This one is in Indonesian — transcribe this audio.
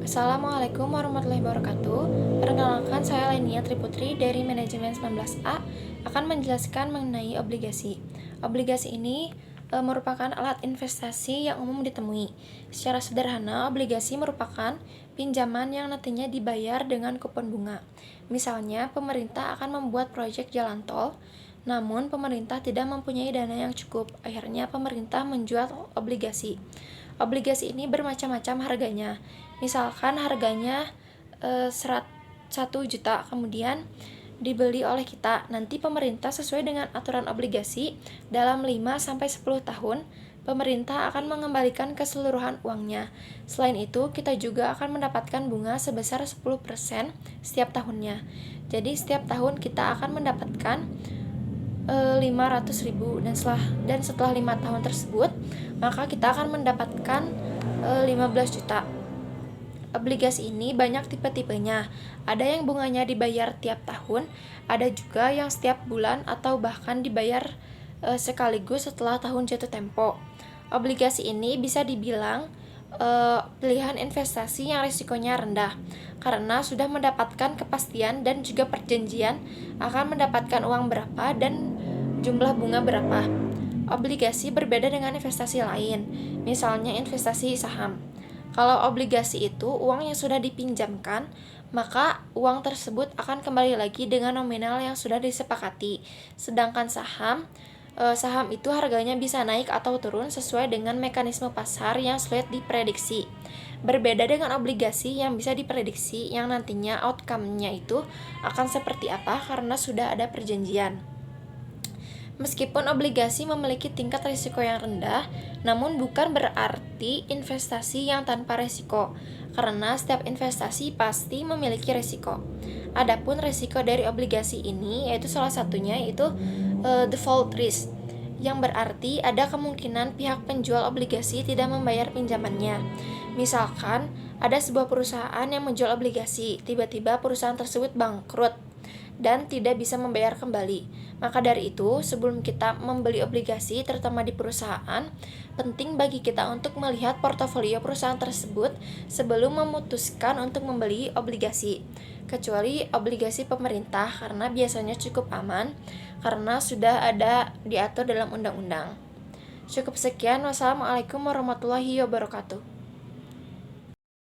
Assalamualaikum warahmatullahi wabarakatuh. Perkenalkan, saya Lenia Triputri dari Manajemen 19A akan menjelaskan mengenai obligasi. Obligasi ini merupakan alat investasi yang umum ditemui. Secara sederhana, obligasi merupakan pinjaman yang nantinya dibayar dengan kupon bunga. Misalnya, pemerintah akan membuat proyek jalan tol, namun pemerintah tidak mempunyai dana yang cukup. Akhirnya pemerintah menjual obligasi. Obligasi ini bermacam-macam harganya. Misalkan harganya 1 juta, kemudian dibeli oleh kita. Nanti pemerintah sesuai dengan aturan obligasi dalam 5-10 tahun pemerintah akan mengembalikan keseluruhan uangnya. Selain itu, kita juga akan mendapatkan bunga sebesar 10% setiap tahunnya. Jadi setiap tahun kita akan mendapatkan 500.000 dan setelah 5 tahun tersebut maka kita akan mendapatkan 15 juta. Obligasi ini banyak tipe-tipenya. Ada yang bunganya dibayar tiap tahun, ada juga yang setiap bulan atau bahkan dibayar sekaligus setelah tahun jatuh tempo. Obligasi ini bisa dibilang pilihan investasi yang risikonya rendah karena sudah mendapatkan kepastian dan juga perjanjian akan mendapatkan uang berapa dan jumlah bunga berapa. Obligasi berbeda dengan investasi lain, misalnya investasi saham. Kalau obligasi itu uang yang sudah dipinjamkan, maka uang tersebut akan kembali lagi dengan nominal yang sudah disepakati. Sedangkan saham itu harganya bisa naik atau turun sesuai dengan mekanisme pasar yang sulit diprediksi. Berbeda dengan obligasi yang bisa diprediksi, yang nantinya outcome-nya itu akan seperti apa karena sudah ada perjanjian. Meskipun obligasi memiliki tingkat risiko yang rendah, namun bukan berarti investasi yang tanpa risiko, karena setiap investasi pasti memiliki risiko. Adapun risiko dari obligasi ini yaitu salah satunya yaitu default risk, yang berarti ada kemungkinan pihak penjual obligasi tidak membayar pinjamannya. Misalkan ada sebuah perusahaan yang menjual obligasi, tiba-tiba perusahaan tersebut bangkrut dan tidak bisa membayar kembali. Maka dari itu, sebelum kita membeli obligasi, terutama di perusahaan, penting bagi kita untuk melihat portofolio perusahaan tersebut sebelum memutuskan untuk membeli obligasi. Kecuali obligasi pemerintah, karena biasanya cukup aman, karena sudah ada diatur dalam undang-undang. Cukup sekian, wassalamualaikum warahmatullahi wabarakatuh.